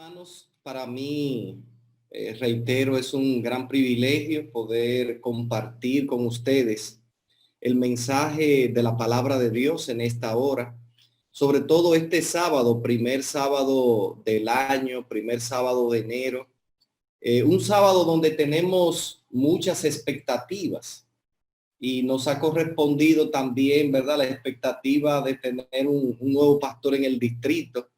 Hermanos, para mí, reitero, es un gran privilegio poder compartir con ustedes el mensaje de la palabra de Dios en esta hora, sobre todo este sábado, primer sábado del año, primer sábado de enero, un sábado donde tenemos muchas expectativas y nos ha correspondido también, ¿verdad?, la expectativa de tener un nuevo pastor en el distrito.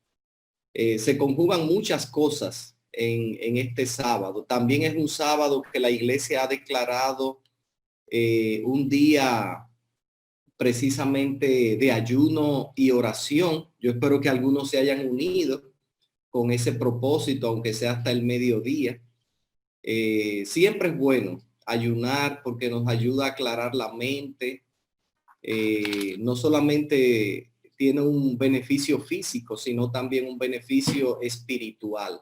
Se conjugan muchas cosas en este sábado. También es un sábado que la iglesia ha declarado un día precisamente de ayuno y oración. Yo espero que algunos se hayan unido con ese propósito, aunque sea hasta el mediodía. Siempre es bueno ayunar porque nos ayuda a aclarar la mente. No solamente tiene un beneficio físico, sino también un beneficio espiritual.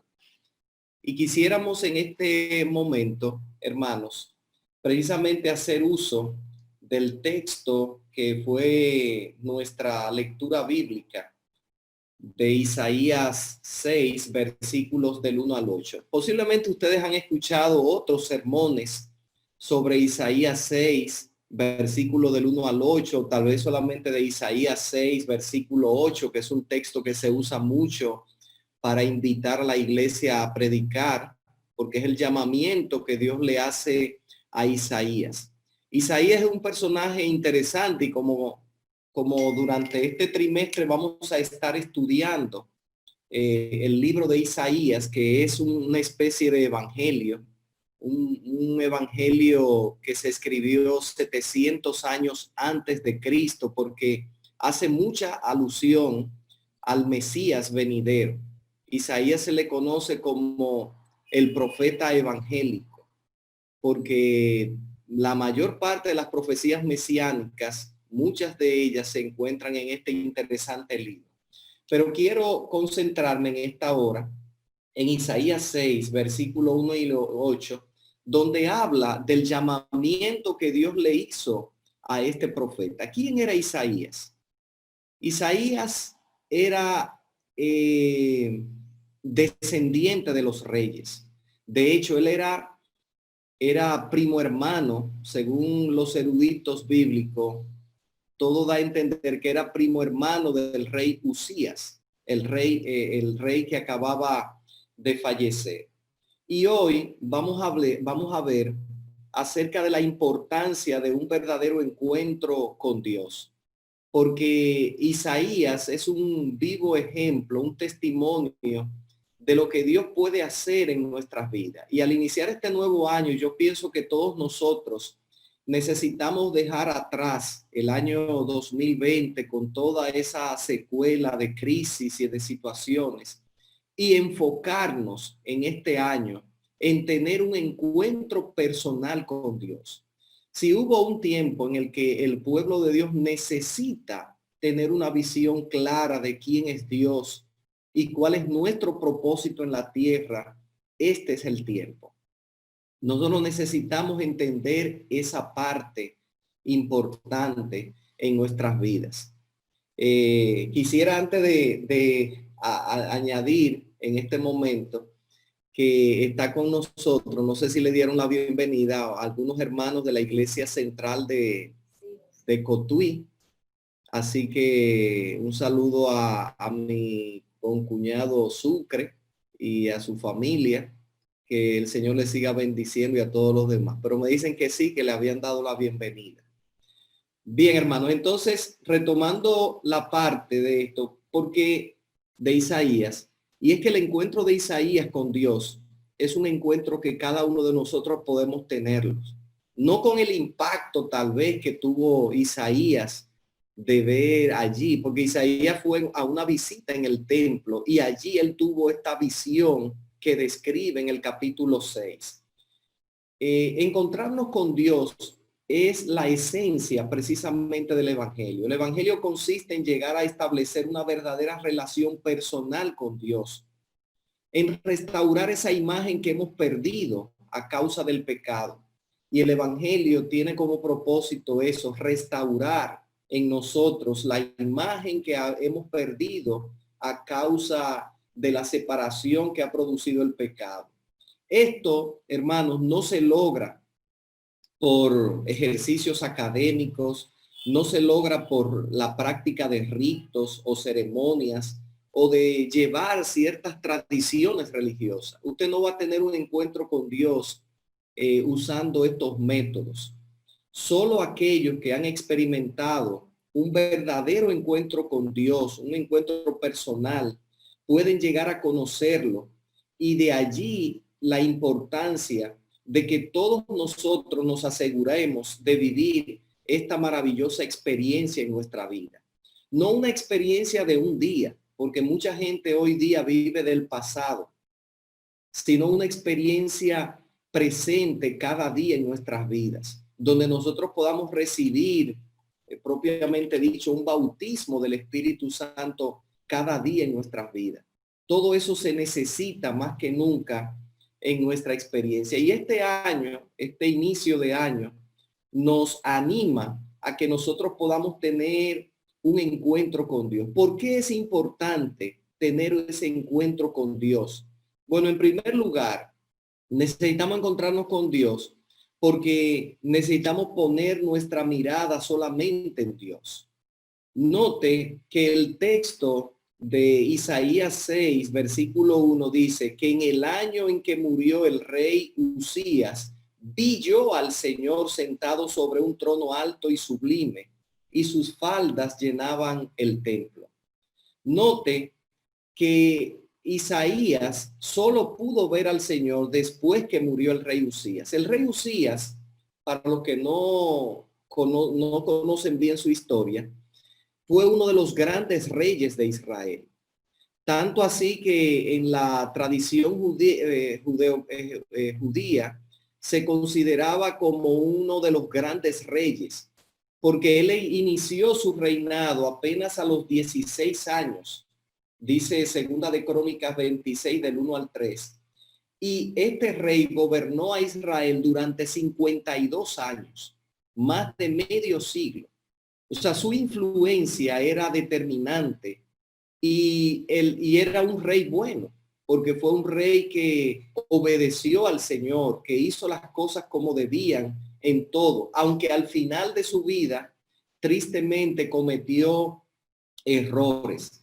Y quisiéramos en este momento, hermanos, precisamente hacer uso del texto que fue nuestra lectura bíblica de Isaías 6, versículos del 1 al 8. Posiblemente ustedes han escuchado otros sermones sobre Isaías 6, versículo del 1 al 8, tal vez solamente de Isaías 6, versículo 8, que es un texto que se usa mucho para invitar a la iglesia a predicar, porque es el llamamiento que Dios le hace a Isaías. Isaías es un personaje interesante y como durante este trimestre vamos a estar estudiando el libro de Isaías, que es una especie de evangelio, un evangelio que se escribió 700 años antes de Cristo, porque hace mucha alusión al Mesías venidero. Isaías se le conoce como el profeta evangélico, porque la mayor parte de las profecías mesiánicas, muchas de ellas se encuentran en este interesante libro. Pero quiero concentrarme en esta hora en Isaías 6, versículo 1 y 8, donde habla del llamamiento que Dios le hizo a este profeta. ¿Quién era Isaías? Isaías era descendiente de los reyes. De hecho, él era primo hermano, según los eruditos bíblicos. Todo da a entender que era primo hermano del rey Usías, el rey que acababa de fallecer. Y hoy vamos a ver acerca de la importancia de un verdadero encuentro con Dios, porque Isaías es un vivo ejemplo, un testimonio de lo que Dios puede hacer en nuestras vidas. Y al iniciar este nuevo año, yo pienso que todos nosotros necesitamos dejar atrás el año 2020 con toda esa secuela de crisis y de situaciones y enfocarnos en este año en tener un encuentro personal con Dios. Si hubo un tiempo en el que el pueblo de Dios necesita tener una visión clara de quién es Dios y cuál es nuestro propósito en la tierra, este es el tiempo. Nosotros necesitamos entender esa parte importante en nuestras vidas. Quisiera antes de añadir en este momento que está con nosotros, no sé si le dieron la bienvenida a algunos hermanos de la Iglesia Central de Cotuí. Así que un saludo a mi concuñado Sucre y a su familia, que el Señor les siga bendiciendo y a todos los demás. Pero me dicen que sí, que le habían dado la bienvenida. Bien, hermano, entonces retomando la parte de esto, porque de Isaías, y es que el encuentro de Isaías con Dios es un encuentro que cada uno de nosotros podemos tenerlos. No con el impacto tal vez que tuvo Isaías de ver allí, porque Isaías fue a una visita en el templo y allí él tuvo esta visión que describe en el capítulo 6. Encontrarnos con Dios es la esencia precisamente del evangelio. El evangelio consiste en llegar a establecer una verdadera relación personal con Dios, en restaurar esa imagen que hemos perdido a causa del pecado. Y el evangelio tiene como propósito eso, restaurar en nosotros la imagen que hemos perdido a causa de la separación que ha producido el pecado. Esto, hermanos, no se logra por ejercicios académicos, no se logra por la práctica de ritos o ceremonias o de llevar ciertas tradiciones religiosas. Usted no va a tener un encuentro con Dios usando estos métodos. Solo aquellos que han experimentado un verdadero encuentro con Dios, un encuentro personal, pueden llegar a conocerlo, y de allí la importancia de que todos nosotros nos aseguremos de vivir esta maravillosa experiencia en nuestra vida. No una experiencia de un día, porque mucha gente hoy día vive del pasado, sino una experiencia presente cada día en nuestras vidas, donde nosotros podamos recibir, propiamente dicho, un bautismo del Espíritu Santo cada día en nuestras vidas. Todo eso se necesita más que nunca en nuestra experiencia. Y este año, este inicio de año, nos anima a que nosotros podamos tener un encuentro con Dios. ¿Por qué es importante tener ese encuentro con Dios? Bueno, en primer lugar, necesitamos encontrarnos con Dios porque necesitamos poner nuestra mirada solamente en Dios. Note que el texto de Isaías 6, versículo 1 dice que en el año en que murió el rey Usías, vi yo al Señor sentado sobre un trono alto y sublime, y sus faldas llenaban el templo. Note que Isaías solo pudo ver al Señor después que murió el rey Usías. El rey Usías, para los que no conocen bien su historia, fue uno de los grandes reyes de Israel. Tanto así que en la tradición judía se consideraba como uno de los grandes reyes, porque él inició su reinado apenas a los 16 años. Dice Segunda de Crónicas 26 del 1 al 3. Y este rey gobernó a Israel durante 52 años, más de medio siglo. O sea, su influencia era determinante y era un rey bueno, porque fue un rey que obedeció al Señor, que hizo las cosas como debían en todo, aunque al final de su vida tristemente cometió errores.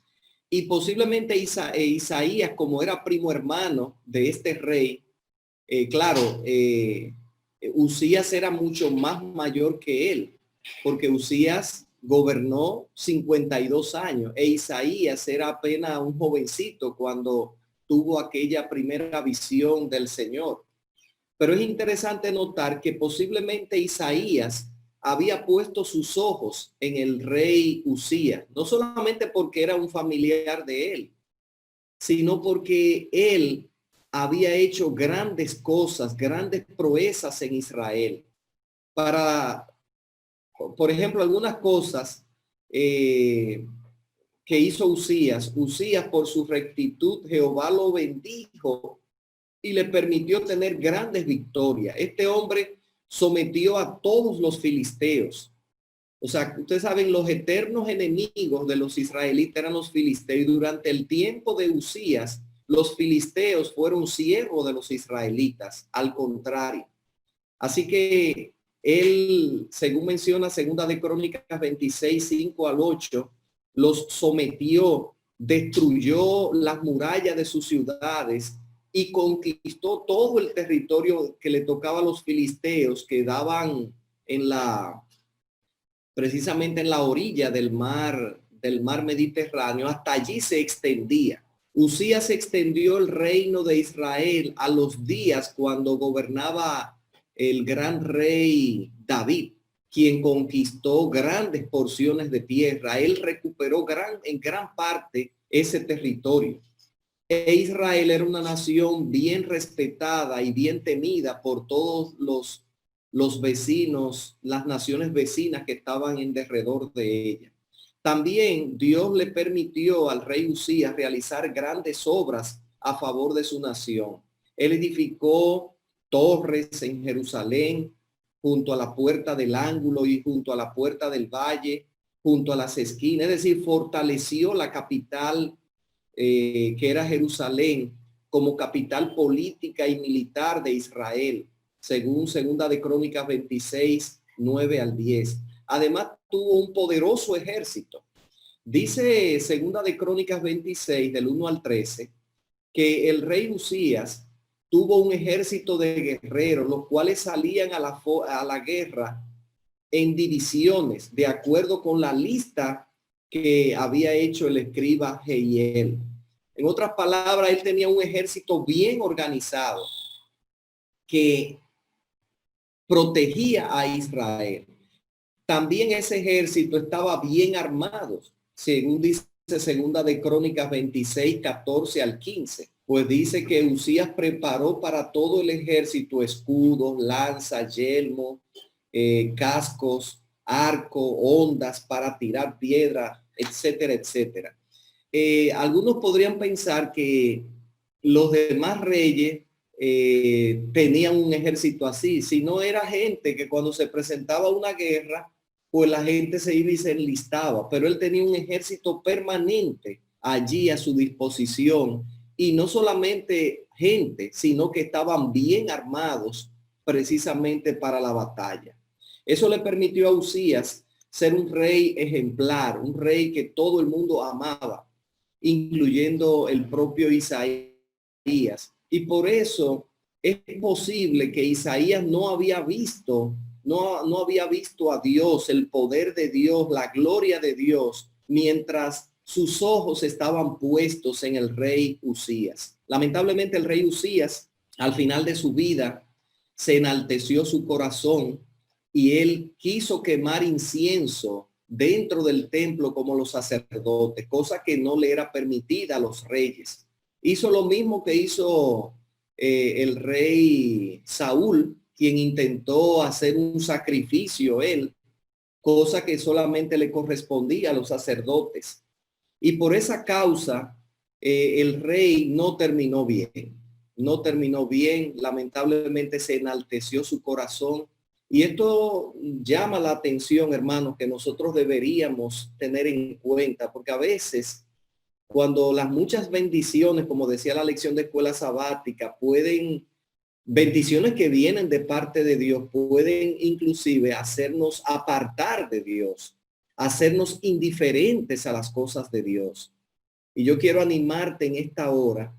Y posiblemente Isaías, como era primo hermano de este rey, Usías era mucho más mayor que él, porque Usías gobernó 52 años e Isaías era apenas un jovencito cuando tuvo aquella primera visión del Señor. Pero es interesante notar que posiblemente Isaías había puesto sus ojos en el rey Usías, no solamente porque era un familiar de él, sino porque él había hecho grandes cosas, grandes proezas en Israel. Por ejemplo, algunas cosas que hizo Usías. Usías, por su rectitud, Jehová lo bendijo y le permitió tener grandes victorias. Este hombre sometió a todos los filisteos. O sea, ustedes saben, los eternos enemigos de los israelitas eran los filisteos. Y durante el tiempo de Usías, los filisteos fueron siervos de los israelitas. Al contrario. Así que él, según menciona Segunda de Crónicas 26, 5 al 8, los sometió, destruyó las murallas de sus ciudades y conquistó todo el territorio que le tocaba a los filisteos, que daban precisamente en la orilla del mar Mediterráneo. Hasta allí se extendía. Usías extendió el reino de Israel a los días cuando gobernaba el gran rey David, quien conquistó grandes porciones de tierra. Él recuperó en gran parte ese territorio. Israel era una nación bien respetada y bien temida por todos los vecinos, las naciones vecinas que estaban en derredor de ella. También Dios le permitió al rey Usías realizar grandes obras a favor de su nación. Él edificó torres en Jerusalén, junto a la puerta del ángulo y junto a la puerta del valle, junto a las esquinas, es decir, fortaleció la capital que era Jerusalén, como capital política y militar de Israel, según Segunda de Crónicas 26, 9 al 10. Además, tuvo un poderoso ejército. Dice Segunda de Crónicas 26, del 1 al 13, que el rey Usías tuvo un ejército de guerreros, los cuales salían a la guerra en divisiones, de acuerdo con la lista que había hecho el escriba Jehiel. En otras palabras, él tenía un ejército bien organizado que protegía a Israel. También ese ejército estaba bien armado, según dice Segunda de Crónicas 26, 14 al 15. Pues dice que Usías preparó para todo el ejército escudos, lanzas, yelmo, cascos, arco, ondas para tirar piedra, etcétera, etcétera. Algunos podrían pensar que los demás reyes tenían un ejército así. Si no, era gente que cuando se presentaba una guerra, pues la gente se iba y se enlistaba, pero él tenía un ejército permanente allí a su disposición, y no solamente gente, sino que estaban bien armados precisamente para la batalla. Eso le permitió a Usías ser un rey ejemplar, un rey que todo el mundo amaba, incluyendo el propio Isaías. Y por eso es posible que Isaías no había visto a Dios, el poder de Dios, la gloria de Dios, mientras sus ojos estaban puestos en el rey Usías. Lamentablemente el rey Usías, al final de su vida, se enalteció su corazón y él quiso quemar incienso dentro del templo como los sacerdotes, cosa que no le era permitida a los reyes. Hizo lo mismo que hizo el rey Saúl, quien intentó hacer un sacrificio él, cosa que solamente le correspondía a los sacerdotes. Y por esa causa, el rey no terminó bien. No terminó bien, lamentablemente se enalteció su corazón. Y esto llama la atención, hermanos, que nosotros deberíamos tener en cuenta, porque a veces, cuando las muchas bendiciones, como decía la lección de escuela sabática, bendiciones que vienen de parte de Dios, pueden inclusive hacernos apartar de Dios, hacernos indiferentes a las cosas de Dios. Y yo quiero animarte en esta hora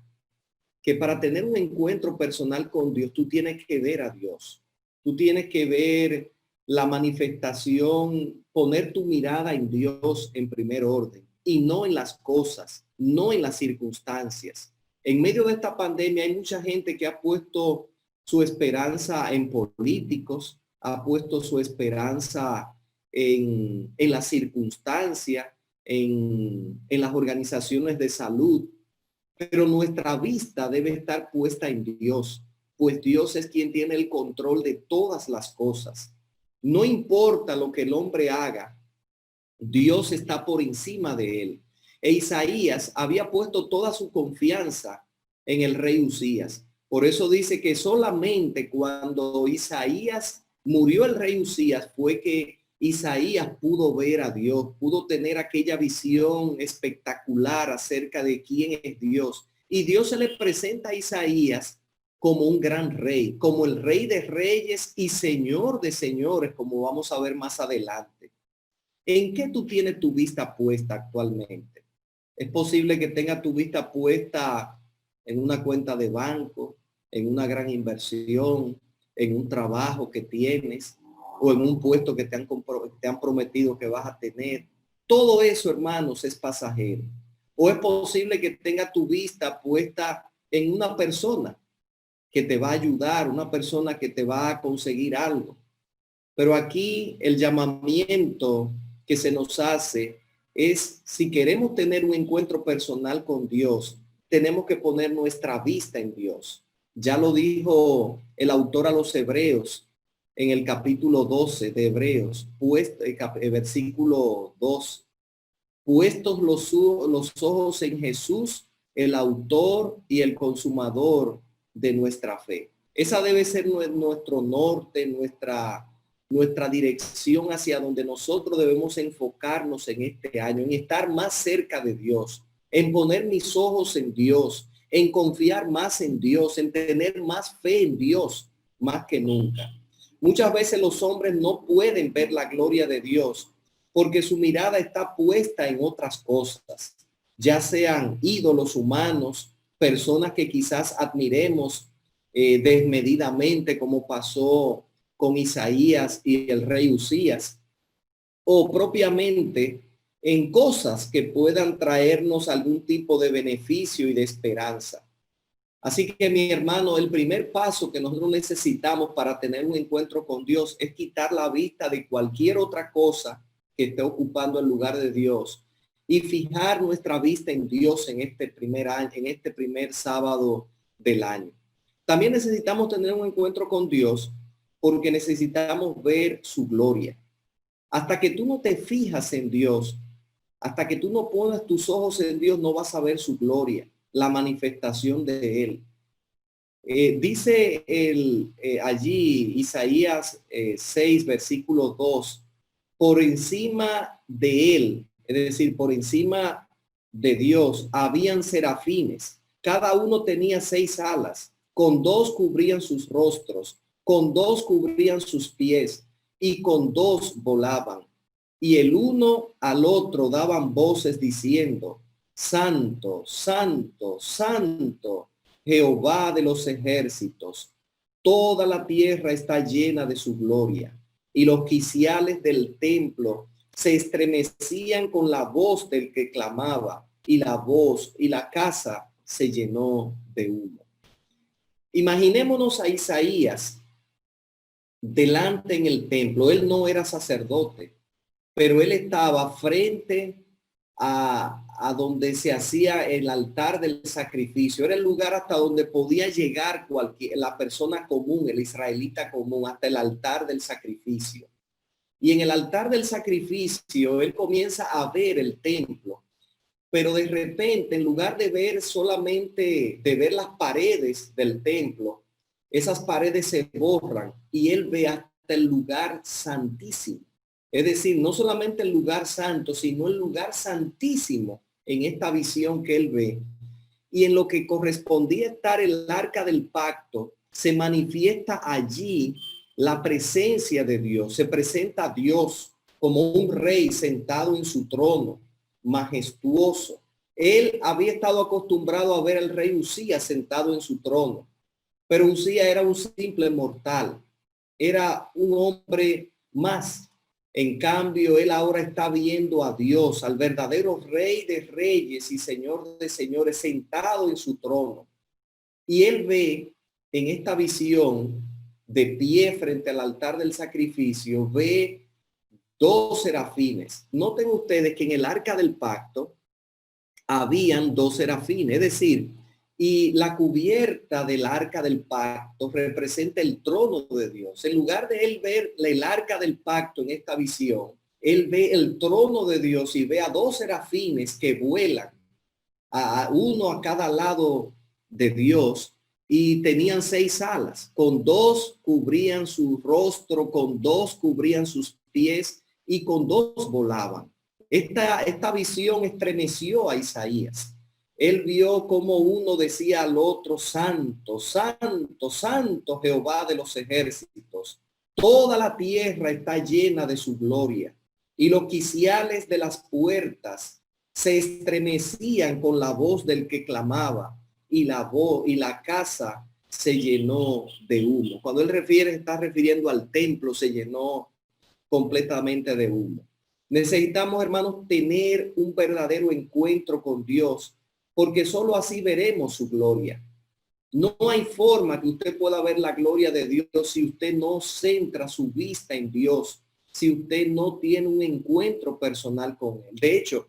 que para tener un encuentro personal con Dios, tú tienes que ver a Dios. Tú tienes que ver la manifestación, poner tu mirada en Dios en primer orden y no en las cosas, no en las circunstancias. En medio de esta pandemia hay mucha gente que ha puesto su esperanza en políticos, ha puesto su esperanza en la circunstancia, en las organizaciones de salud, pero nuestra vista debe estar puesta en Dios, pues Dios es quien tiene el control de todas las cosas. No importa lo que el hombre haga, Dios está por encima de él. E Isaías había puesto toda su confianza en el rey Usías. Por eso dice que solamente cuando Isaías murió el rey Usías fue que Isaías pudo ver a Dios, pudo tener aquella visión espectacular acerca de quién es Dios. Y Dios se le presenta a Isaías como un gran rey, como el rey de reyes y señor de señores, como vamos a ver más adelante. ¿En qué tú tienes tu vista puesta actualmente? Es posible que tengas tu vista puesta en una cuenta de banco, en una gran inversión, en un trabajo que tienes o en un puesto que te han prometido que vas a tener. Todo eso, hermanos, es pasajero. O es posible que tenga tu vista puesta en una persona que te va a ayudar, una persona que te va a conseguir algo. Pero aquí el llamamiento que se nos hace es, si queremos tener un encuentro personal con Dios, tenemos que poner nuestra vista en Dios. Ya lo dijo el autor a los Hebreos en el capítulo 12 de Hebreos, versículo 2. Puestos los ojos en Jesús, el autor y el consumador de nuestra fe. Esa debe ser nuestro norte, nuestra dirección hacia donde nosotros debemos enfocarnos en este año, en estar más cerca de Dios, en poner mis ojos en Dios, en confiar más en Dios, en tener más fe en Dios, más que nunca. Muchas veces los hombres no pueden ver la gloria de Dios porque su mirada está puesta en otras cosas, ya sean ídolos humanos, personas que quizás admiremos desmedidamente, como pasó con Isaías y el rey Usías, o propiamente en cosas que puedan traernos algún tipo de beneficio y de esperanza. Así que, mi hermano, el primer paso que nosotros necesitamos para tener un encuentro con Dios es quitar la vista de cualquier otra cosa que esté ocupando el lugar de Dios y fijar nuestra vista en Dios en este primer año, en este primer sábado del año. También necesitamos tener un encuentro con Dios porque necesitamos ver su gloria. Hasta que tú no te fijas en Dios, hasta que tú no pones tus ojos en Dios, no vas a ver su gloria, la manifestación de Él. Dice allí Isaías 6, versículo 2, por encima de Él, es decir, por encima de Dios, habían serafines. Cada uno tenía 6 alas, con 2 cubrían sus rostros, con 2 cubrían sus pies y con 2 volaban. Y el uno al otro daban voces diciendo, Santo, Santo, Santo, Jehová de los ejércitos. Toda la tierra está llena de su gloria. Y los quiciales del templo se estremecían con la voz del que clamaba, y la voz y la casa se llenó de humo. Imaginémonos a Isaías delante en el templo. Él no era sacerdote, pero él estaba frente a donde se hacía el altar del sacrificio. Era el lugar hasta donde podía llegar la persona común, el israelita común, hasta el altar del sacrificio. Y en el altar del sacrificio, él comienza a ver el templo, pero de repente, en lugar de ver solamente, de ver las paredes del templo, esas paredes se borran y él ve hasta el lugar santísimo. Es decir, no solamente el lugar santo, sino el lugar santísimo en esta visión que él ve. Y en lo que correspondía estar el arca del pacto, se manifiesta allí la presencia de Dios. Se presenta a Dios como un rey sentado en su trono, majestuoso. Él había estado acostumbrado a ver al rey Usías sentado en su trono, pero Usías era un simple mortal, era un hombre más. En cambio, él ahora está viendo a Dios, al verdadero Rey de Reyes y Señor de Señores, sentado en su trono. Y él ve en esta visión, de pie frente al altar del sacrificio, ve 2 serafines. Noten ustedes que en el arca del pacto habían 2 serafines, es decir, y la cubierta del arca del pacto representa el trono de Dios. En lugar de él ver el arca del pacto en esta visión, él ve el trono de Dios y ve a 2 serafines que vuelan, a uno a cada lado de Dios, y tenían 6 alas. Con 2 cubrían su rostro, con 2 cubrían sus pies y con 2 volaban. Esta visión estremeció a Isaías. Él vio como uno decía al otro, Santo, Santo, Santo, Jehová de los ejércitos. Toda la tierra está llena de su gloria. Y los quiciales de las puertas se estremecían con la voz del que clamaba, y la voz y la casa se llenó de humo. Cuando él está refiriendo al templo, se llenó completamente de humo. Necesitamos, hermanos, tener un verdadero encuentro con Dios, porque solo así veremos su gloria. No hay forma que usted pueda ver la gloria de Dios si usted no centra su vista en Dios, si usted no tiene un encuentro personal con Él. De hecho,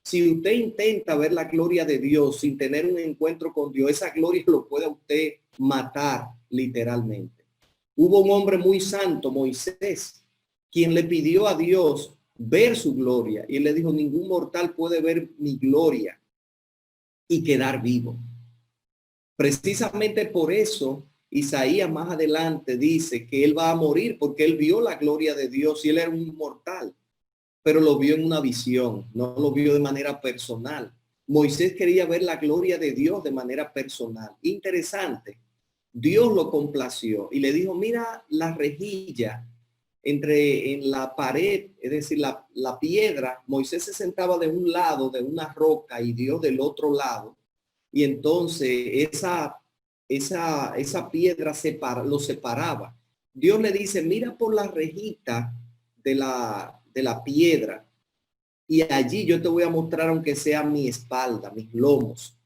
si usted intenta ver la gloria de Dios sin tener un encuentro con Dios, esa gloria lo puede usted matar literalmente. Hubo un hombre muy santo, Moisés, quien le pidió a Dios ver su gloria, y él le dijo, ningún mortal puede ver mi gloria y quedar vivo. Precisamente por eso Isaías más adelante dice que él va a morir, porque él vio la gloria de Dios y él era un mortal, pero lo vio en una visión, no lo vio de manera personal. Moisés quería ver la gloria de Dios de manera personal. Interesante. Dios lo complació y le dijo, mira la rejilla en la pared, es decir, la piedra. Moisés se sentaba de un lado de una roca y Dios del otro lado. Y entonces esa piedra lo separaba. Dios le dice, mira por la rejita de la piedra y allí yo te voy a mostrar aunque sea mi espalda, mis lomos.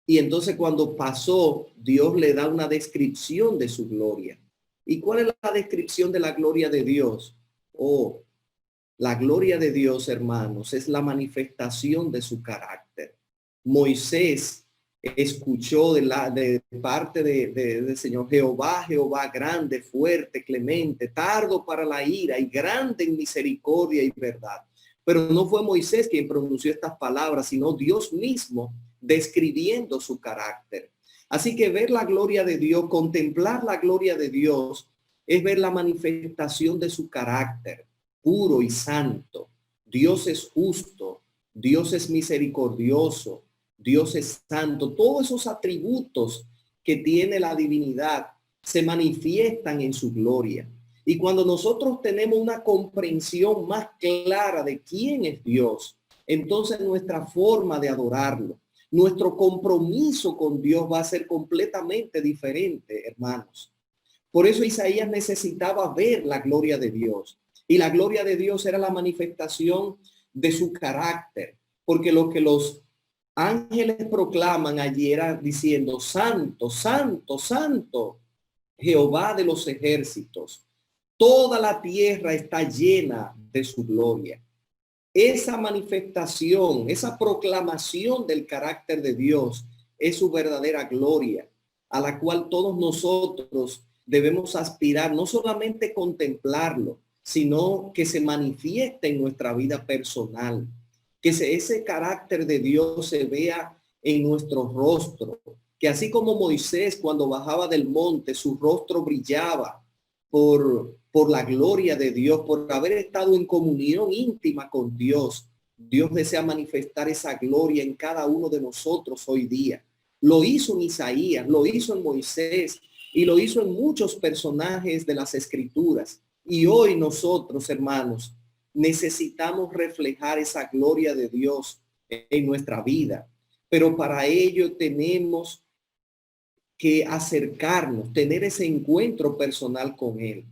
Y entonces cuando pasó, Dios le da una descripción de su gloria. ¿Y cuál es la descripción de la gloria de Dios? Oh, la gloria de Dios, hermanos, es la manifestación de su carácter. Moisés escuchó de parte del Señor, Jehová grande, fuerte, clemente, tardo para la ira y grande en misericordia y verdad. Pero no fue Moisés quien pronunció estas palabras, sino Dios mismo describiendo su carácter. Así que ver la gloria de Dios, contemplar la gloria de Dios, es ver la manifestación de su carácter puro y santo. Dios es justo, Dios es misericordioso, Dios es santo. Todos esos atributos que tiene la divinidad se manifiestan en su gloria. Y cuando nosotros tenemos una comprensión más clara de quién es Dios, entonces nuestra forma de adorarlo, nuestro compromiso con Dios va a ser completamente diferente, hermanos. Por eso Isaías necesitaba ver la gloria de Dios. Y la gloria de Dios era la manifestación de su carácter. Porque lo que los ángeles proclaman allí era diciendo, santo, santo, santo, Jehová de los ejércitos. Toda la tierra está llena de su gloria. Esa manifestación, esa proclamación del carácter de Dios es su verdadera gloria, a la cual todos nosotros debemos aspirar, no solamente contemplarlo, sino que se manifieste en nuestra vida personal, que ese carácter de Dios se vea en nuestro rostro, que así como Moisés cuando bajaba del monte, su rostro brillaba por la gloria de Dios, por haber estado en comunión íntima con Dios. Dios desea manifestar esa gloria en cada uno de nosotros hoy día. Lo hizo en Isaías, lo hizo en Moisés y lo hizo en muchos personajes de las Escrituras. Y hoy nosotros, hermanos, necesitamos reflejar esa gloria de Dios en nuestra vida. Pero para ello tenemos que acercarnos, tener ese encuentro personal con Él.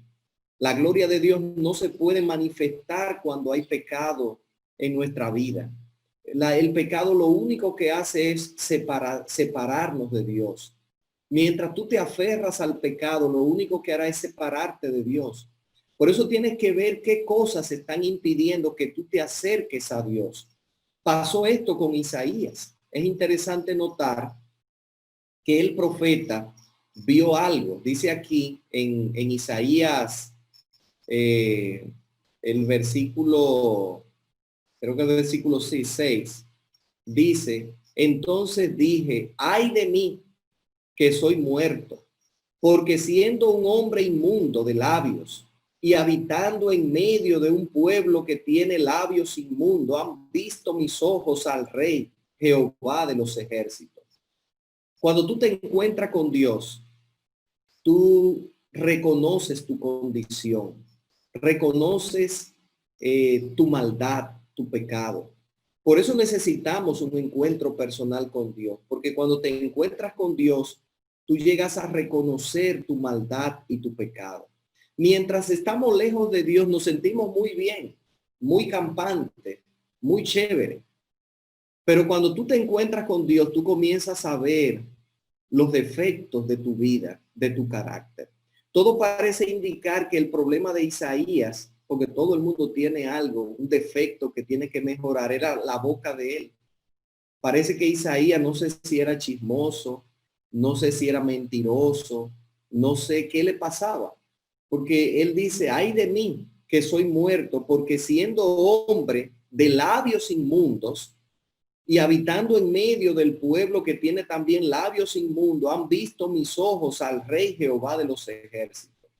La gloria de Dios no se puede manifestar cuando hay pecado en nuestra vida. El pecado lo único que hace es separarnos de Dios. Mientras tú te aferras al pecado, lo único que hará es separarte de Dios. Por eso tienes que ver qué cosas están impidiendo que tú te acerques a Dios. Pasó esto con Isaías. Es interesante notar que el profeta vio algo. Dice aquí en Isaías, el versículo, creo que el versículo 6, dice, entonces dije, ay de mí que soy muerto, porque siendo un hombre inmundo de labios y habitando en medio de un pueblo que tiene labios inmundos, han visto mis ojos al Rey, Jehová de los ejércitos. Cuando tú te encuentras con Dios, tú reconoces tu condición, reconoces tu maldad, tu pecado. Por eso necesitamos un encuentro personal con Dios, porque cuando te encuentras con Dios, tú llegas a reconocer tu maldad y tu pecado. Mientras estamos lejos de Dios, nos sentimos muy bien, muy campante, muy chévere. Pero cuando tú te encuentras con Dios, tú comienzas a ver los defectos de tu vida, de tu carácter. Todo parece indicar que el problema de Isaías, porque todo el mundo tiene algo, un defecto que tiene que mejorar, era la boca de él. Parece que Isaías, no sé si era chismoso, no sé si era mentiroso, no sé qué le pasaba, porque él dice, ay de mí que soy muerto, porque siendo hombre de labios inmundos, y habitando en medio del pueblo que tiene también labios inmundos, han visto mis ojos al Rey Jehová de los ejércitos.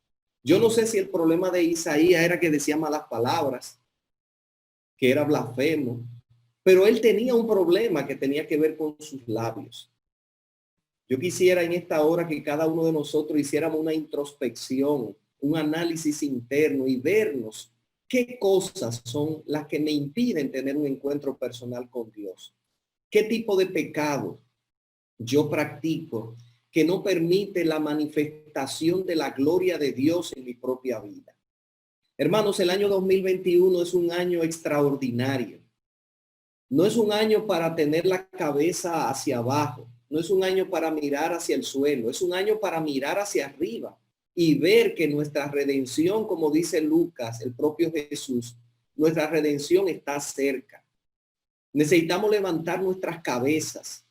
Yo no sé si el problema de Isaías era que decía malas palabras, que era blasfemo, Pero él tenía un problema que tenía que ver con sus labios. Yo quisiera en esta hora que cada uno de nosotros hiciéramos una introspección, un análisis interno y vernos qué cosas son las que me impiden tener un encuentro personal con Dios. ¿Qué tipo de pecado yo practico que no permite la manifestación de la gloria de Dios en mi propia vida? Hermanos, el año 2021 es un año extraordinario. No es un año para tener la cabeza hacia abajo. No es un año para mirar hacia el suelo. Es un año para mirar hacia arriba y ver que nuestra redención, como dice Lucas, el propio Jesús, nuestra redención está cerca. Necesitamos levantar nuestras cabezas.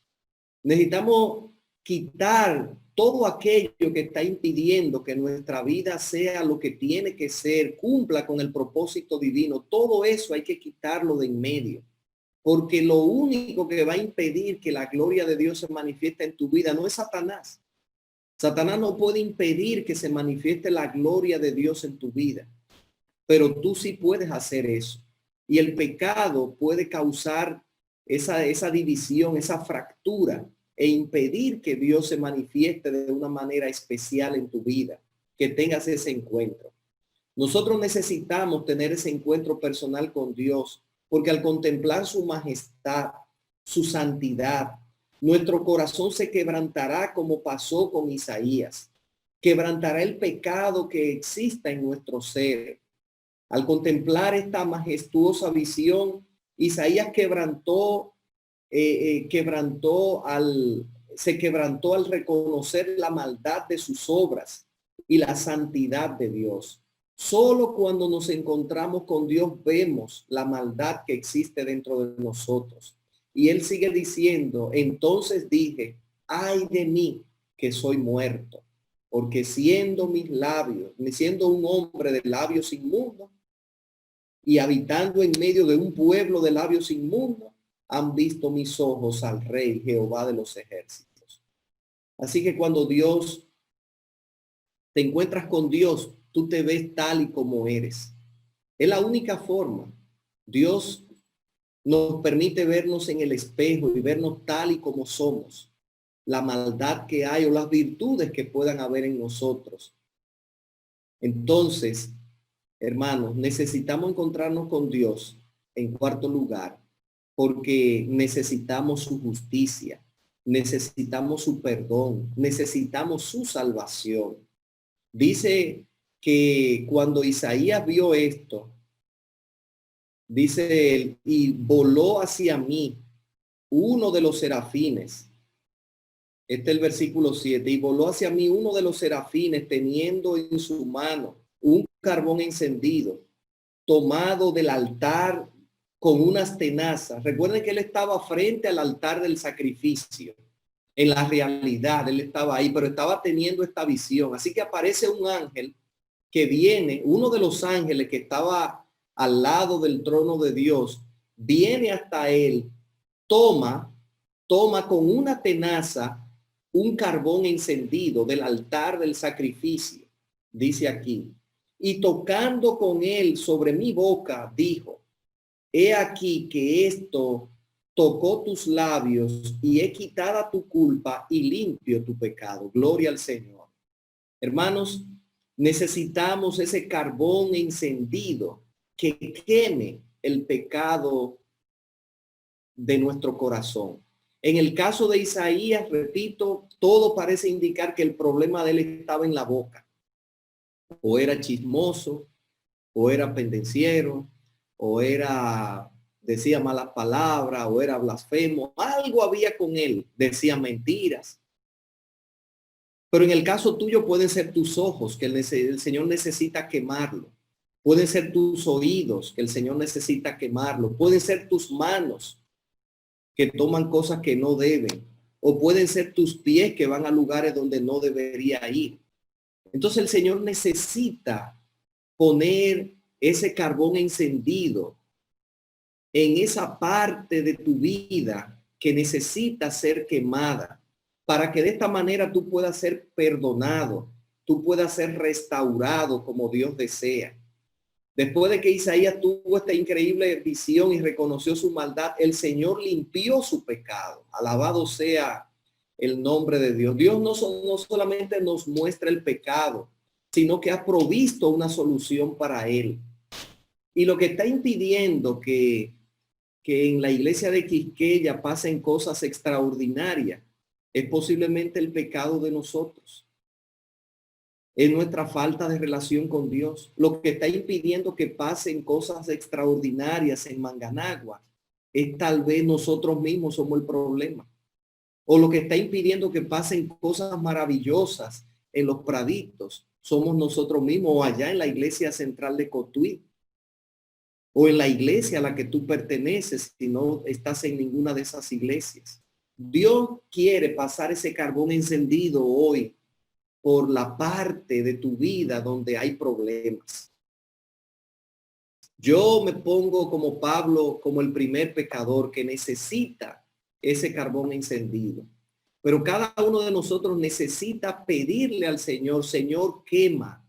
Necesitamos quitar todo aquello que está impidiendo que nuestra vida sea lo que tiene que ser, cumpla con el propósito divino. Todo eso hay que quitarlo de en medio. Porque lo único que va a impedir que la gloria de Dios se manifieste en tu vida no es Satanás. Satanás no puede impedir que se manifieste la gloria de Dios en tu vida. Pero tú sí puedes hacer eso. Y el pecado puede causar esa división, esa fractura e impedir que Dios se manifieste de una manera especial en tu vida, que tengas ese encuentro. Nosotros necesitamos tener ese encuentro personal con Dios, porque al contemplar su majestad, su santidad, nuestro corazón se quebrantará como pasó con Isaías. Quebrantará el pecado que exista en nuestro ser. Al contemplar esta majestuosa visión, Isaías se quebrantó al reconocer la maldad de sus obras y la santidad de Dios. Solo cuando nos encontramos con Dios vemos la maldad que existe dentro de nosotros. Y él sigue diciendo, entonces dije, ay de mí que soy muerto, porque siendo mis labios, siendo un hombre de labios inmundos y habitando en medio de un pueblo de labios inmundos, han visto mis ojos al Rey Jehová de los ejércitos. Así que cuando te encuentras con Dios, tú te ves tal y como eres. Es la única forma. Dios nos permite vernos en el espejo y vernos tal y como somos. La maldad que hay o las virtudes que puedan haber en nosotros. Entonces, hermanos, necesitamos encontrarnos con Dios en cuarto lugar, porque necesitamos su justicia, necesitamos su perdón, necesitamos su salvación. Dice que cuando Isaías vio esto, dice él, y voló hacia mí uno de los serafines. Este es el versículo 7. Y voló hacia mí uno de los serafines teniendo en su mano un carbón encendido, tomado del altar con unas tenazas. Recuerden que él estaba frente al altar del sacrificio. En la realidad, él estaba ahí, pero estaba teniendo esta visión. Así que aparece un ángel que viene, uno de los ángeles que estaba al lado del trono de Dios, viene hasta él, toma con una tenaza un carbón encendido del altar del sacrificio, dice aquí, y tocando con él sobre mi boca, dijo, he aquí que esto tocó tus labios y he quitado tu culpa y limpio tu pecado. Gloria al Señor. Hermanos, necesitamos ese carbón encendido que queme el pecado de nuestro corazón. En el caso de Isaías, repito, todo parece indicar que el problema de él estaba en la boca. O era chismoso, o era pendenciero, o decía malas palabras, o era blasfemo. Algo había con él, decía mentiras. Pero en el caso tuyo pueden ser tus ojos, que el Señor necesita quemarlo. Pueden ser tus oídos, que el Señor necesita quemarlo. Pueden ser tus manos, que toman cosas que no deben. O pueden ser tus pies que van a lugares donde no debería ir. Entonces el Señor necesita poner ese carbón encendido en esa parte de tu vida que necesita ser quemada, para que de esta manera tú puedas ser perdonado, tú puedas ser restaurado como Dios desea. Después de que Isaías tuvo esta increíble visión y reconoció su maldad, el Señor limpió su pecado. Alabado sea el nombre de Dios. Dios no solamente nos muestra el pecado, sino que ha provisto una solución para él. Y lo que está impidiendo que en la iglesia de Quisqueya pasen cosas extraordinarias es posiblemente el pecado de nosotros. Es nuestra falta de relación con Dios. Lo que está impidiendo que pasen cosas extraordinarias en Manganagua es tal vez nosotros mismos somos el problema. O lo que está impidiendo que pasen cosas maravillosas en los Praditos somos nosotros mismos, o allá en la iglesia central de Cotuí, o en la iglesia a la que tú perteneces si no estás en ninguna de esas iglesias. Dios quiere pasar ese carbón encendido hoy por la parte de tu vida donde hay problemas. Yo me pongo como Pablo, como el primer pecador que necesita ese carbón encendido. Pero cada uno de nosotros necesita pedirle al Señor, Señor, quema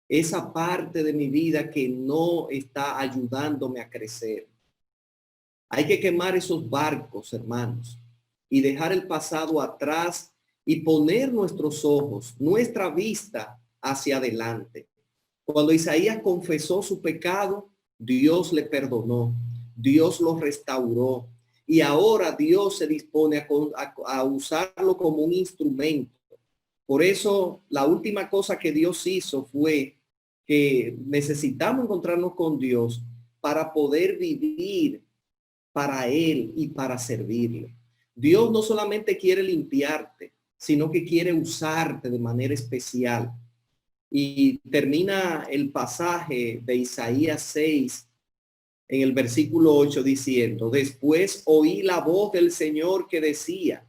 esa parte de mi vida que no está ayudándome a crecer. Hay que quemar esos barcos, hermanos, y dejar el pasado atrás y poner nuestros ojos, nuestra vista hacia adelante. Cuando Isaías confesó su pecado, Dios le perdonó, Dios lo restauró y ahora Dios se dispone a usarlo como un instrumento. Por eso la última cosa que Dios hizo fue que necesitamos encontrarnos con Dios para poder vivir para Él y para servirle. Dios no solamente quiere limpiarte, sino que quiere usarte de manera especial. Y termina el pasaje de Isaías 6 en el versículo 8 diciendo, después oí la voz del Señor que decía,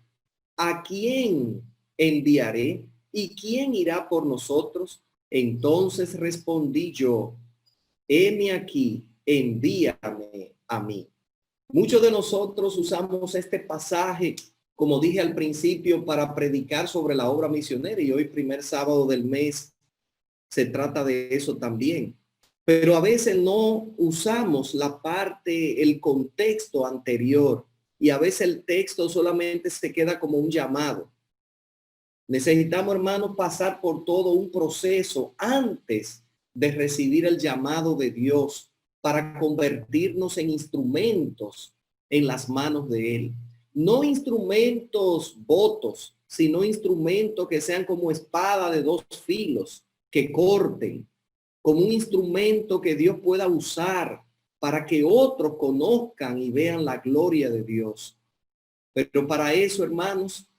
¿a quién enviaré? ¿Y quién irá por nosotros? Entonces respondí yo, heme aquí, envíame a mí. Muchos de nosotros usamos este pasaje, como dije al principio, para predicar sobre la obra misionera y hoy primer sábado del mes se trata de eso también. Pero a veces no usamos la parte, el contexto anterior y a veces el texto solamente se queda como un llamado. Necesitamos, hermanos, pasar por todo un proceso antes de recibir el llamado de Dios para convertirnos en instrumentos en las manos de Él. No instrumentos votos, sino instrumentos que sean como espada de dos filos, que corten, como un instrumento que Dios pueda usar para que otros conozcan y vean la gloria de Dios. Pero para eso, hermanos,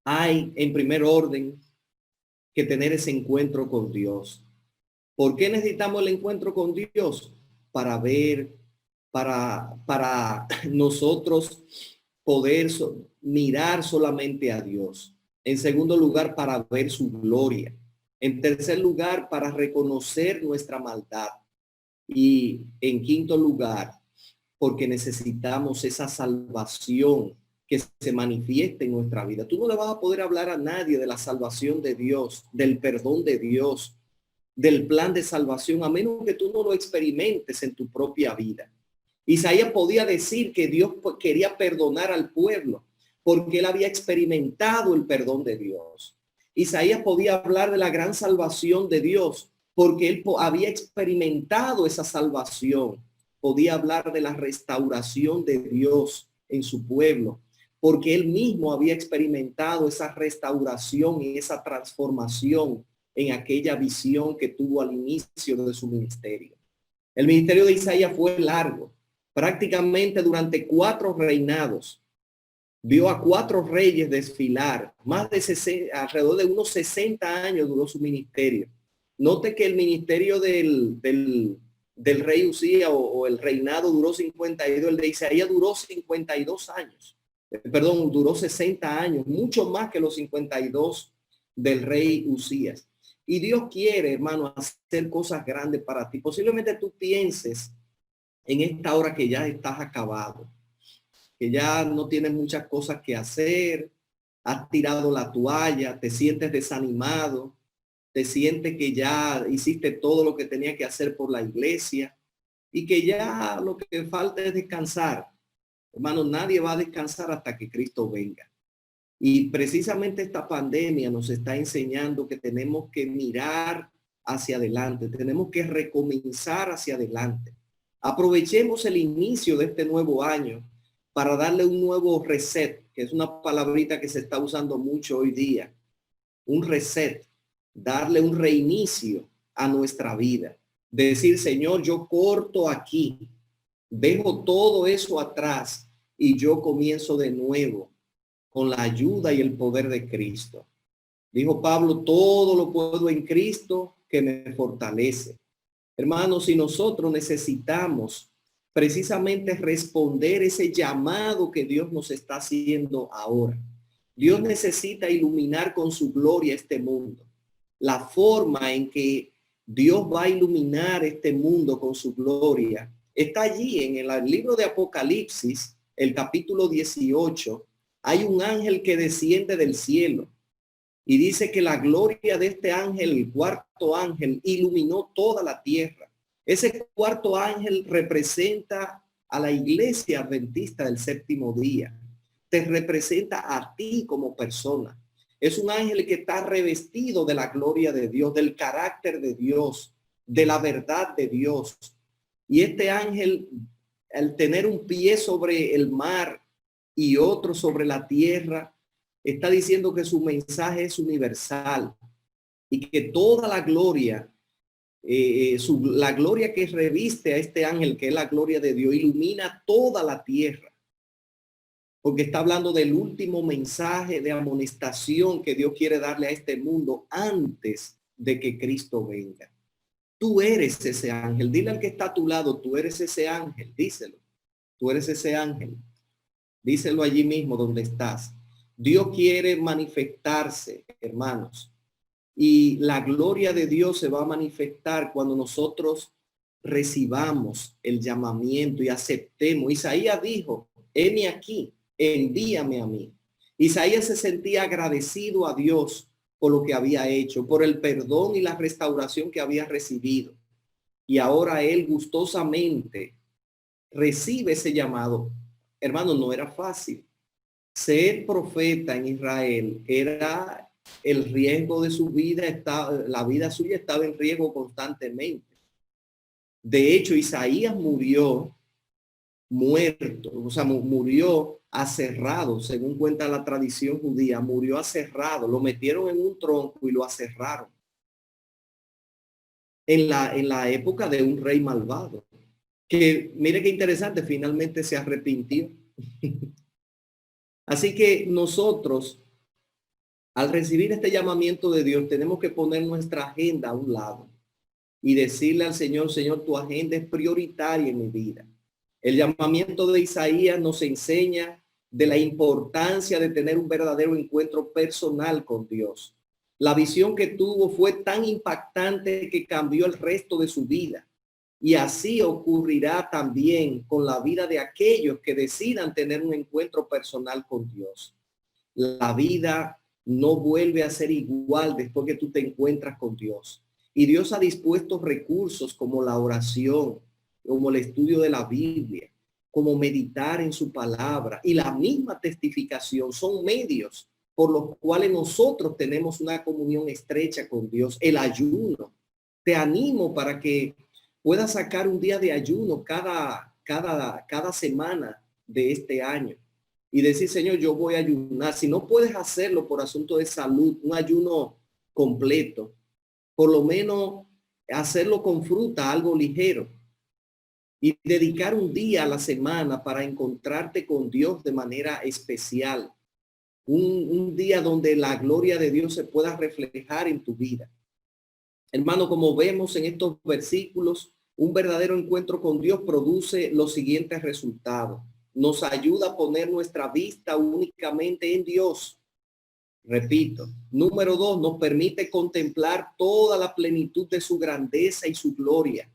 hay en primer orden que tener ese encuentro con Dios. ¿Por qué necesitamos el encuentro con Dios? Para ver, para nosotros poder mirar solamente a Dios. En segundo lugar, para ver su gloria. En tercer lugar, para reconocer nuestra maldad. Y en quinto lugar, porque necesitamos esa salvación que se manifieste en nuestra vida. Tú no le vas a poder hablar a nadie de la salvación de Dios, del perdón de Dios, del plan de salvación, a menos que tú no lo experimentes en tu propia vida. Isaías podía decir que Dios quería perdonar al pueblo porque él había experimentado el perdón de Dios. Isaías podía hablar de la gran salvación de Dios porque él había experimentado esa salvación. Podía hablar de la restauración de Dios en su pueblo porque él mismo había experimentado esa restauración y esa transformación en aquella visión que tuvo al inicio de su ministerio. El ministerio de Isaías fue largo, prácticamente durante 4 reinados. Vio a 4 reyes desfilar, más de 60, alrededor de unos 60 años duró su ministerio. Note que el ministerio del rey Usías o el reinado duró 52, el de Isaías duró 52 años. Perdón, duró 60 años, mucho más que los 52 del rey Usías. Y Dios quiere, hermano, hacer cosas grandes para ti. Posiblemente tú pienses en esta hora que ya estás acabado, que ya no tienes muchas cosas que hacer, has tirado la toalla, te sientes desanimado. te sientes que ya hiciste todo lo que tenías que hacer por la iglesia y que ya lo que falta es descansar. Hermano, nadie va a descansar hasta que Cristo venga. Y precisamente esta pandemia nos está enseñando que tenemos que mirar hacia adelante, tenemos que recomenzar hacia adelante. Aprovechemos el inicio de este nuevo año para darle un nuevo reset, que es una palabrita que se está usando mucho hoy día. Un reset, darle un reinicio a nuestra vida. Decir, Señor, yo corto aquí, dejo todo eso atrás y yo comienzo de nuevo con la ayuda y el poder de Cristo. Dijo Pablo, todo lo puedo en Cristo que me fortalece. Hermanos, si nosotros necesitamos precisamente responder ese llamado que Dios nos está haciendo ahora. Dios necesita iluminar con su gloria este mundo. La forma en que Dios va a iluminar este mundo con su gloria está allí en el libro de Apocalipsis, el capítulo 18. Hay un ángel que desciende del cielo y dice que la gloria de este ángel, el cuarto ángel, iluminó toda la tierra. Ese cuarto ángel representa a la iglesia adventista del séptimo día. Te representa a ti como persona. Es un ángel que está revestido de la gloria de Dios, del carácter de Dios, de la verdad de Dios. Y este ángel, al tener un pie sobre el mar y otro sobre la tierra, está diciendo que su mensaje es universal y que toda la gloria, la gloria que reviste a este ángel, que es la gloria de Dios, ilumina toda la tierra. Porque está hablando del último mensaje de amonestación que Dios quiere darle a este mundo antes de que Cristo venga. Tú eres ese ángel. Dile al que está a tu lado, tú eres ese ángel. Díselo. Tú eres ese ángel. Díselo allí mismo donde estás. Dios quiere manifestarse, hermanos. Y la gloria de Dios se va a manifestar cuando nosotros recibamos el llamamiento y aceptemos. Isaías dijo, heme aquí, envíame a mí. Isaías se sentía agradecido a Dios por lo que había hecho, por el perdón y la restauración que había recibido. Y ahora él gustosamente recibe ese llamado. Hermano, no era fácil. Ser profeta en Israel era el riesgo de su vida, la vida suya estaba en riesgo constantemente. De hecho, Isaías murió muerto, o sea, murió aserrado, según cuenta la tradición judía, murió aserrado, lo metieron en un tronco y lo aserraron. En la época de un rey malvado, que mire qué interesante, finalmente se arrepintió. Así que nosotros, al recibir este llamamiento de Dios, tenemos que poner nuestra agenda a un lado y decirle al Señor, Señor, tu agenda es prioritaria en mi vida. El llamamiento de Isaías nos enseña de la importancia de tener un verdadero encuentro personal con Dios. La visión que tuvo fue tan impactante que cambió el resto de su vida. Y así ocurrirá también con la vida de aquellos que decidan tener un encuentro personal con Dios. La vida no vuelve a ser igual después que tú te encuentras con Dios. Y Dios ha dispuesto recursos como la oración, como el estudio de la Biblia, como meditar en su palabra y la misma testificación son medios por los cuales nosotros tenemos una comunión estrecha con Dios. El ayuno. Te animo para que puedas sacar un día de ayuno cada semana de este año y decir, Señor, yo voy a ayunar. Si no puedes hacerlo por asunto de salud, un ayuno completo, por lo menos hacerlo con fruta, algo ligero, y dedicar un día a la semana para encontrarte con Dios de manera especial. Un día donde la gloria de Dios se pueda reflejar en tu vida. Hermano, como vemos en estos versículos, un verdadero encuentro con Dios produce los siguientes resultados. Nos ayuda a poner nuestra vista únicamente en Dios. Repito. Número 2, nos permite contemplar toda la plenitud de su grandeza y su gloria.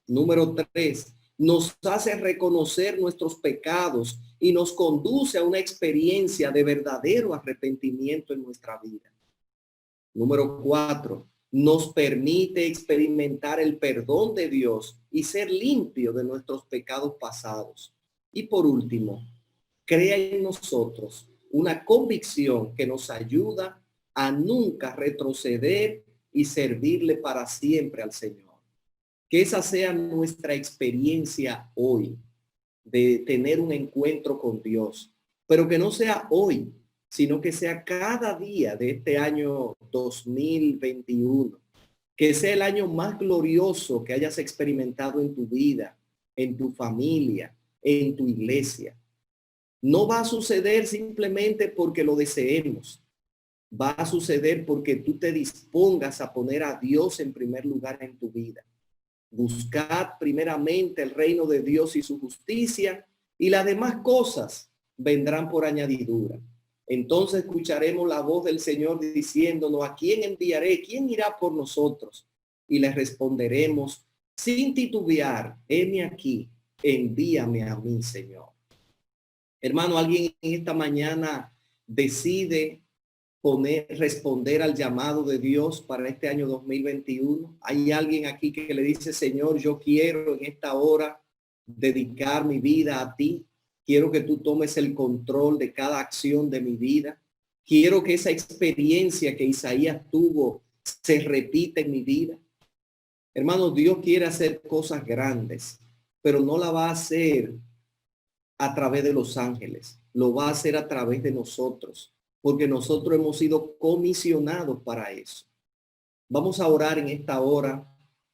Número 3, nos hace reconocer nuestros pecados y nos conduce a una experiencia de verdadero arrepentimiento en nuestra vida. Número 4, nos permite experimentar el perdón de Dios y ser limpio de nuestros pecados pasados. Y por último, crea en nosotros una convicción que nos ayuda a nunca retroceder y servirle para siempre al Señor. Que esa sea nuestra experiencia hoy, de tener un encuentro con Dios, pero que no sea hoy, sino que sea cada día de este año 2021, que sea el año más glorioso que hayas experimentado en tu vida, en tu familia, en tu iglesia. No va a suceder simplemente porque lo deseemos. Va a suceder porque tú te dispongas a poner a Dios en primer lugar en tu vida. Buscad primeramente el reino de Dios y su justicia, y las demás cosas vendrán por añadidura. Entonces escucharemos la voz del Señor diciéndonos: ¿a quién enviaré? ¿Quién irá por nosotros? Y le responderemos sin titubear: heme aquí, envíame a mí, Señor. Hermano, alguien en esta mañana decide responder al llamado de Dios para este año 2021. Hay alguien aquí que le dice: Señor, yo quiero en esta hora dedicar mi vida a ti. Quiero que tú tomes el control de cada acción de mi vida. Quiero que esa experiencia que Isaías tuvo se repita en mi vida. Hermano, Dios quiere hacer cosas grandes, pero no la va a hacer a través de los ángeles. Lo va a hacer a través de nosotros, porque nosotros hemos sido comisionados para eso. Vamos a orar en esta hora,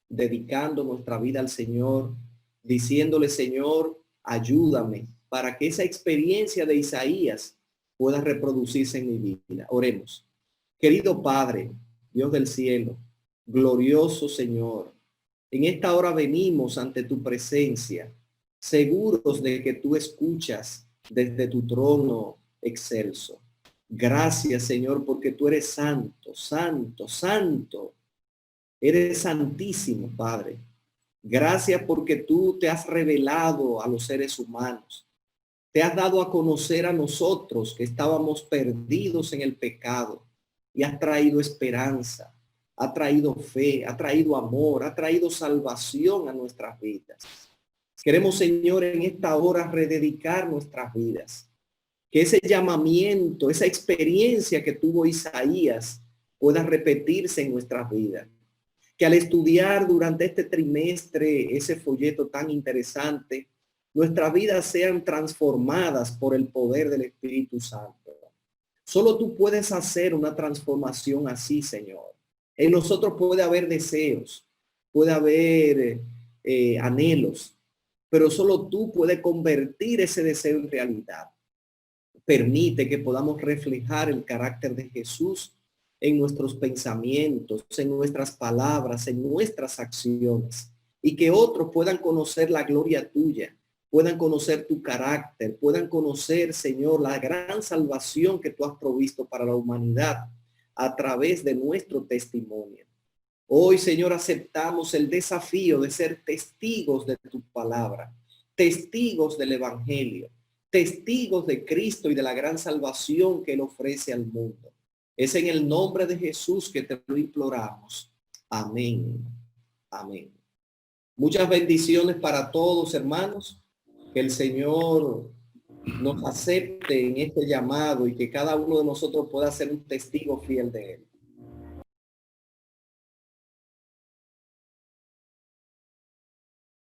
dedicando nuestra vida al Señor, diciéndole: Señor, ayúdame para que esa experiencia de Isaías pueda reproducirse en mi vida. Oremos. Querido Padre, Dios del cielo, glorioso Señor, en esta hora venimos ante tu presencia, seguros de que tú escuchas desde tu trono excelso. Gracias, Señor, porque tú eres santo, santo, santo. Eres santísimo, Padre. Gracias porque tú te has revelado a los seres humanos. Te has dado a conocer a nosotros que estábamos perdidos en el pecado, y has traído esperanza, ha traído fe, ha traído amor, ha traído salvación a nuestras vidas. Queremos, Señor, en esta hora rededicar nuestras vidas. Que ese llamamiento, esa experiencia que tuvo Isaías pueda repetirse en nuestras vidas. Que al estudiar durante este trimestre ese folleto tan interesante, nuestras vidas sean transformadas por el poder del Espíritu Santo. Solo tú puedes hacer una transformación así, Señor. En nosotros puede haber deseos, puede haber anhelos, pero solo tú puedes convertir ese deseo en realidad. Permite que podamos reflejar el carácter de Jesús en nuestros pensamientos, en nuestras palabras, en nuestras acciones, y que otros puedan conocer la gloria tuya, puedan conocer tu carácter, puedan conocer, Señor, la gran salvación que tú has provisto para la humanidad a través de nuestro testimonio. Hoy, Señor, aceptamos el desafío de ser testigos de tu palabra, testigos del evangelio, testigos de Cristo y de la gran salvación que Él ofrece al mundo. Es en el nombre de Jesús que te lo imploramos. Amén. Amén. Muchas bendiciones para todos, hermanos. Que el Señor nos acepte en este llamado y que cada uno de nosotros pueda ser un testigo fiel de Él.